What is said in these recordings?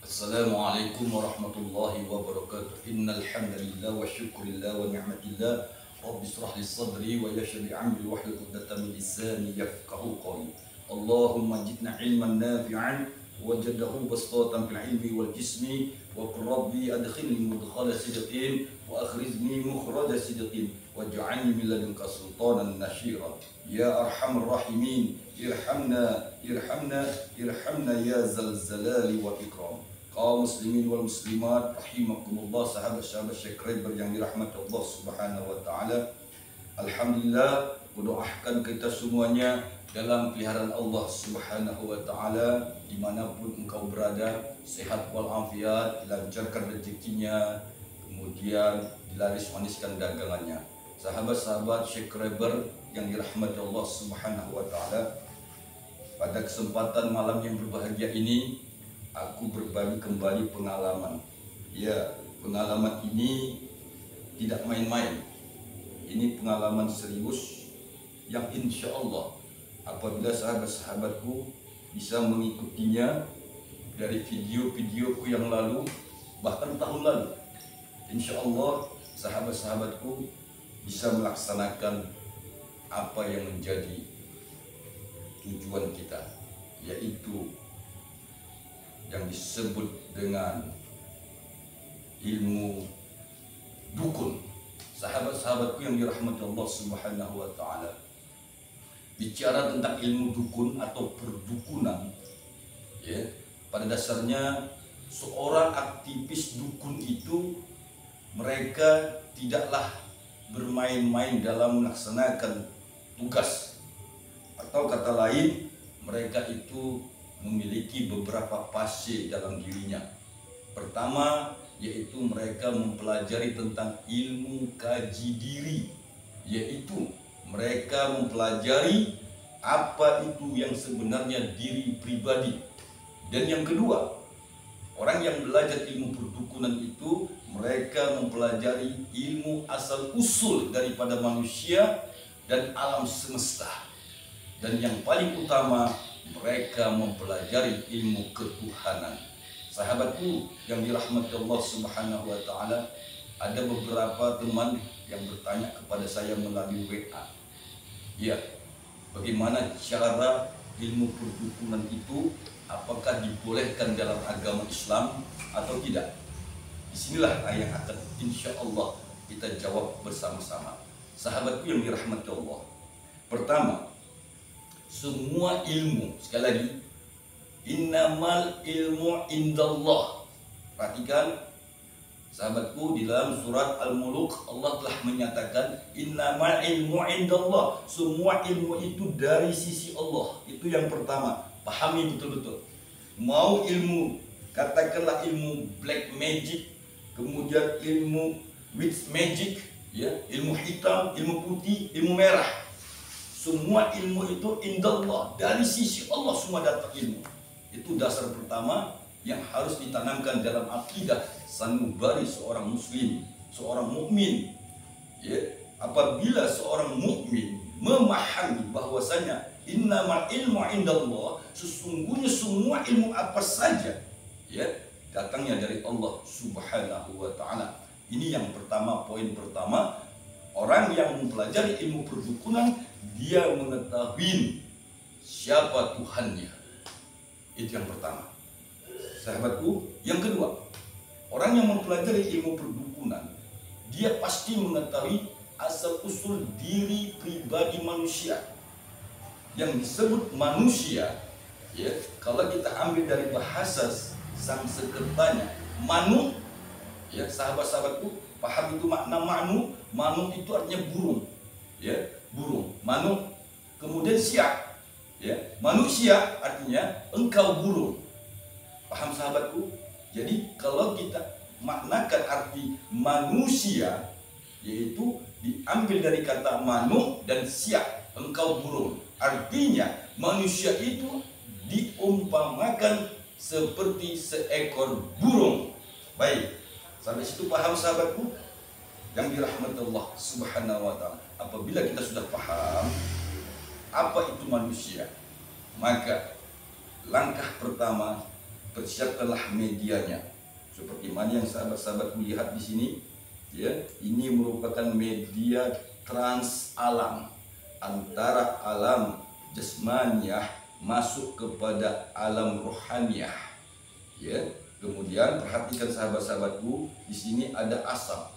Assalamualaikum warahmatullahi wabarakatuh. Innal hamdalillah wa syukurillah wa ni'matillah. Rabbi israh li sadri wa yassir li amri wahlul 'uqdatam min lisani yafqahu qawli. Allahumma zidna ilman nafi'an wajadahu bastatan fil ilmi wal jismi wa qur rabbi adkhilni mudkhala sidqin wa akhrizni mukhraja sidqin waj'alni min ladunka sultanan nasyira. Ya arhamar rahimin, irhamna ya zal zalali wal ikram. Kaum muslimin wal muslimat rahimakumullah, sahabat-sahabat Syekh Reber yang dirahmati Allah Subhanahu wa taala. Alhamdulillah, mendoakan kita semuanya dalam peliharaan Allah Subhanahu wa taala dimanapun engkau berada, sehat walafiat, dilancarkan rezekinya, kemudian dilaris maniskan dagangannya. Sahabat-sahabat Syekh Reber yang dirahmati Allah Subhanahu wa taala, pada kesempatan malam yang berbahagia ini aku berbagi kembali pengalaman. Ya, pengalaman ini tidak main-main. Ini pengalaman serius yang insya Allah apabila sahabat-sahabatku bisa mengikutinya dari video-videoku yang lalu, bahkan tahun lalu, insya Allah sahabat-sahabatku bisa melaksanakan apa yang menjadi tujuan kita, yaitu yang disebut dengan ilmu dukun. Sahabat-sahabatku yang dirahmati Allah Subhanahu wa taala, bicara tentang ilmu dukun atau perdukunan, ya, pada dasarnya seorang aktivis dukun itu mereka tidaklah bermain-main dalam melaksanakan tugas, atau kata lain mereka itu memiliki beberapa fase dalam dirinya. Pertama, yaitu mereka mempelajari tentang ilmu kaji diri, yaitu mereka mempelajari apa itu yang sebenarnya diri pribadi. Dan yang kedua, orang yang belajar ilmu perdukunan itu mereka mempelajari ilmu asal usul daripada manusia dan alam semesta. Dan yang paling utama, mereka mempelajari ilmu ketuhanan. Sahabatku yang dirahmati Allah Subhanahu wa taala, ada beberapa teman yang bertanya kepada saya melalui WA. Ya, bagaimana cara ilmu perdukunan itu, apakah dibolehkan dalam agama Islam atau tidak? Disinilah yang akan insya Allah kita jawab bersama-sama. Sahabatku yang dirahmati Allah, pertama, semua ilmu, sekali lagi, innamal ilmu indallah. Perhatikan sahabatku, di dalam surat Al-Muluk Allah telah menyatakan innamal ilmu indallah. Semua ilmu itu dari sisi Allah. Itu yang pertama, pahami betul-betul. Mau ilmu, katakanlah ilmu black magic, kemudian ilmu witch magic, ya, ilmu hitam, ilmu putih, ilmu merah, semua ilmu itu indallah, dari sisi Allah semua datang ilmu. Itu dasar pertama yang harus ditanamkan dalam akidah sanubari seorang muslim, seorang mukmin. Ya, apabila seorang mukmin memahami bahwasanya innamal ilmu indallah, sesungguhnya semua ilmu apa saja, ya, datangnya dari Allah Subhanahu wa taala. Ini yang pertama, poin pertama. Orang yang mempelajari ilmu perdukunan, dia mengetahui siapa Tuhannya. Itu yang pertama, sahabatku. Yang kedua, orang yang mempelajari ilmu perdukunan, dia pasti mengetahui asal usul diri pribadi manusia. Yang disebut manusia, ya, kalau kita ambil dari bahasa Sanskertanya, manu, ya, sahabat-sahabatku, paham itu makna manu. Manu itu artinya burung, ya, burung. Manu, kemudian sia, ya, manusia artinya engkau burung. Paham sahabatku? Jadi kalau kita maknakan arti manusia, yaitu diambil dari kata manu dan sia, engkau burung. Artinya manusia itu diumpamakan seperti seekor burung. Baik, sampai situ paham sahabatku yang dirahmati Allah Subhanahu wa taala. Apabila kita sudah paham apa itu manusia, maka langkah pertama persiapkanlah medianya. Seperti mana yang sahabat-sahabat lihat di sini, ya, ini merupakan media trans alam, antara alam jasmaniah masuk kepada alam rohaniah. Ya, kemudian perhatikan sahabat-sahabatku, di sini ada asap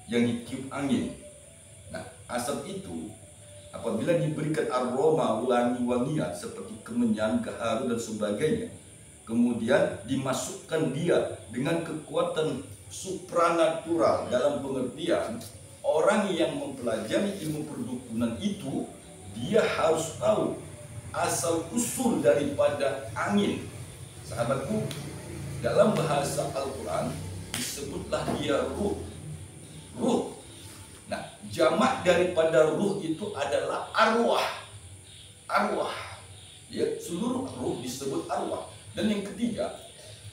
yang ditiup angin. Nah, asap itu apabila diberikan aroma wangi-wangian seperti kemenyan, gaharu dan sebagainya, kemudian dimasukkan dia dengan kekuatan supranatural, dalam pengertian orang yang mempelajari ilmu perdukunan itu dia harus tahu asal usul daripada angin. Sahabatku, dalam bahasa Al-Quran disebutlah dia ruh. Nah, jamak daripada ruh itu adalah arwah. Ya, seluruh ruh disebut arwah. Dan yang ketiga,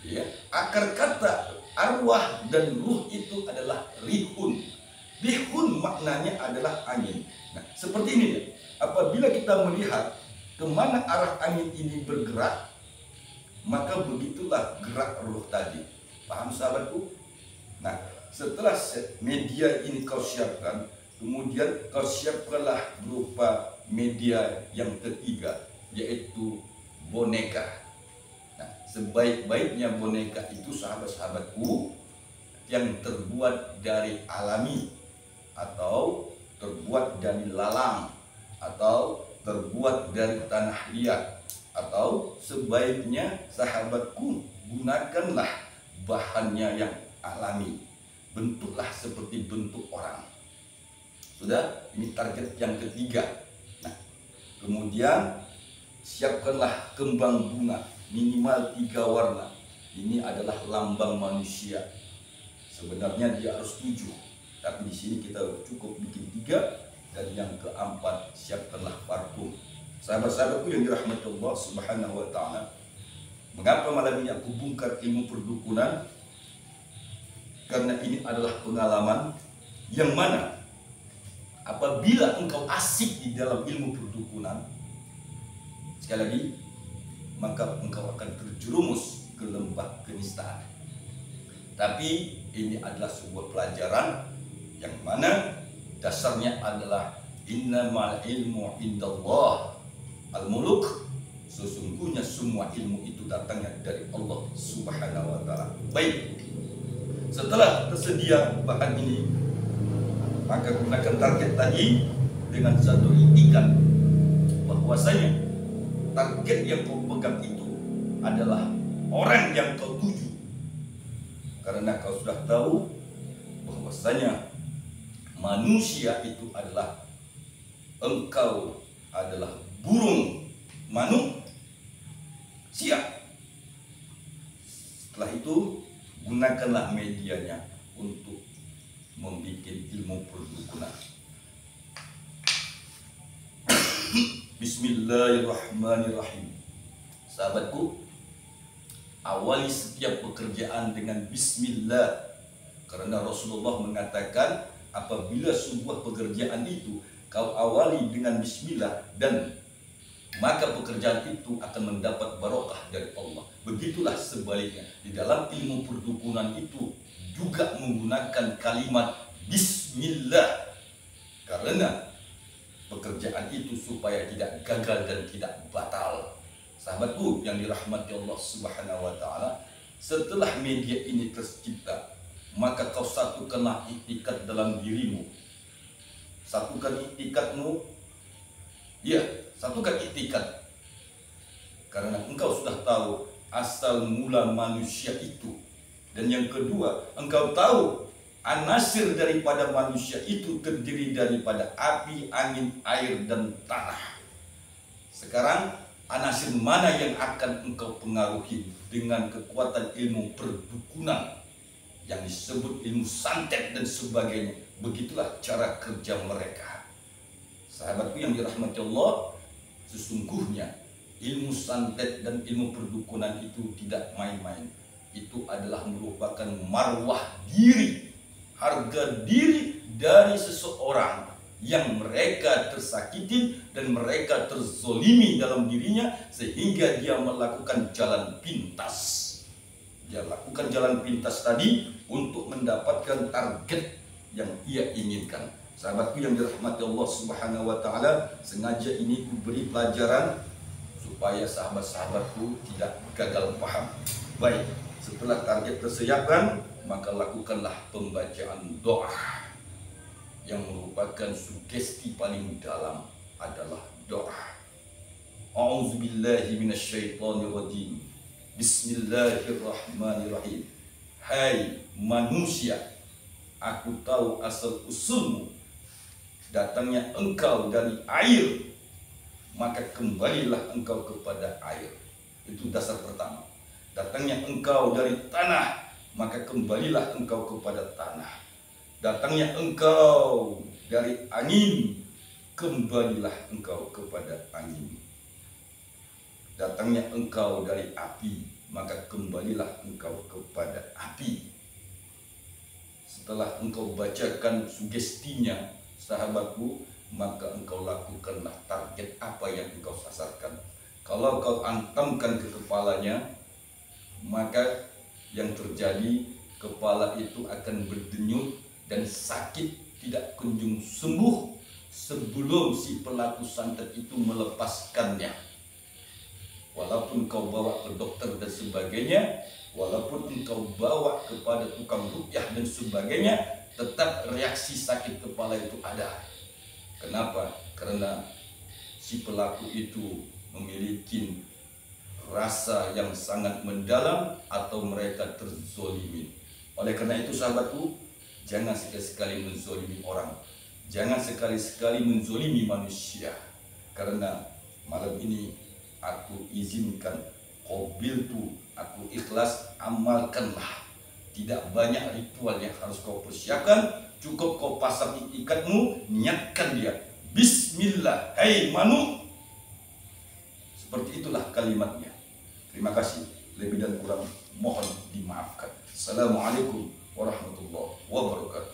ya, akar kata arwah dan ruh itu adalah rihun. Rihun maknanya adalah angin. Nah, seperti ini ya. Apabila kita melihat kemana arah angin ini bergerak, maka begitulah gerak ruh tadi. Paham sahabatku? Nah, setelah media ini kau siapkan, kemudian kau siapkanlah berupa media yang ketiga, yaitu boneka. Nah, sebaik-baiknya boneka itu sahabat-sahabatku yang terbuat dari alami, atau terbuat dari lalang, atau terbuat dari tanah liat, atau sebaiknya sahabatku gunakanlah bahannya yang alami, bentuklah seperti bentuk orang. Sudah, ini target yang ketiga. Nah, kemudian siapkanlah kembang bunga minimal 3 warna. Ini adalah lambang manusia. Sebenarnya dia harus 7, tapi di sini kita cukup bikin 3. Dan yang keempat, siapkanlah parfum. Sahabat-sahabatku yang dirahmati Allah Subhanahu wa Ta'ala, mengapa malam ini aku bongkar ilmu perdukunan? Karena ini adalah pengalaman yang mana apabila engkau asik di dalam ilmu perdukunan, sekali lagi, maka engkau akan terjerumus ke lembah kenistaan. Tapi ini adalah sebuah pelajaran yang mana dasarnya adalah innamal ilmu indallah al-muluk. Sesungguhnya semua ilmu itu datangnya dari Allah Subhanahu wa Ta'ala. Baik, setelah tersedia bahan ini, maka gunakan target tadi dengan satu itikat bahwasanya target yang kau pegang itu adalah orang yang kau tuju. Karena kau sudah tahu bahwasanya manusia itu adalah, engkau adalah burung manusia. Setelah itu gunakanlah medianya untuk membuat ilmu perdukunan. Bismillahirrahmanirrahim. Sahabatku, awali setiap pekerjaan dengan bismillah. Karena Rasulullah mengatakan, apabila sebuah pekerjaan itu kau awali dengan bismillah, dan maka pekerjaan itu akan mendapat barokah dari Allah. Begitulah sebaliknya, di dalam ilmu perdukunan itu juga menggunakan kalimat bismillah, karena pekerjaan itu supaya tidak gagal dan tidak batal. Sahabatku yang dirahmati Allah Subhanahu wa Ta'ala, setelah media ini tercipta, maka kau satukanlah iktikat dalam dirimu. Satukan iktikadmu. Ya, satukan iktikat. Karena engkau sudah tahu asal mula manusia itu. Dan yang kedua, engkau tahu anasir daripada manusia itu terdiri daripada api, angin, air, dan tanah. Sekarang, anasir mana yang akan engkau pengaruhi dengan kekuatan ilmu perdukunan yang disebut ilmu santet dan sebagainya? Begitulah cara kerja mereka. Sahabatku yang dirahmati Allah, sesungguhnya ilmu santet dan ilmu perdukunan itu tidak main-main. Itu adalah merupakan marwah diri, harga diri dari seseorang yang mereka tersakiti dan mereka terzolimi dalam dirinya sehingga dia melakukan jalan pintas. Dia lakukan jalan pintas tadi untuk mendapatkan target yang ia inginkan. Sahabatku yang dirahmati Allah Subhanahu wa taala, sengaja ini kuberi pelajaran supaya sahabat-sahabatku tidak gagal paham. Baik, setelah target tersiapkan, maka lakukanlah pembacaan doa yang merupakan sugesti paling dalam adalah doa. A'udzubillahi minasyaitonirrajim. Bismillahirrahmanirrahim. Hai manusia, aku tahu asal usulmu. Datangnya engkau dari air, maka kembalilah engkau kepada air. Itu dasar pertama. Datangnya engkau dari tanah, maka kembalilah engkau kepada tanah. Datangnya engkau dari angin, kembalilah engkau kepada angin. Datangnya engkau dari api, maka kembalilah engkau kepada api. Setelah engkau bacakan sugestinya, sahabatku, maka engkau lakukanlah target apa yang engkau sasarkan. Kalau kau antamkan ke kepalanya, maka yang terjadi, kepala itu akan berdenyut dan sakit tidak kunjung sembuh sebelum si pelaku santet itu melepaskannya. Walaupun kau bawa ke dokter dan sebagainya, walaupun engkau bawa kepada tukang ruqyah dan sebagainya, tetap reaksi sakit kepala itu ada. Kenapa? Karena si pelaku itu memiliki rasa yang sangat mendalam atau mereka terzolimi. Oleh karena itu sahabatku, jangan sekali-sekali menzolimi orang. Jangan sekali-sekali menzolimi manusia. Karena malam ini aku izinkan, qabiltu, aku ikhlas, amalkanlah. Tidak banyak ritual yang harus kau persiapkan. Cukup kau pasang ikatmu, niatkan dia. Bismillah, hai manu. Seperti itulah kalimatnya. Terima kasih. Lebih dan kurang mohon dimaafkan. Assalamualaikum warahmatullahi wabarakatuh.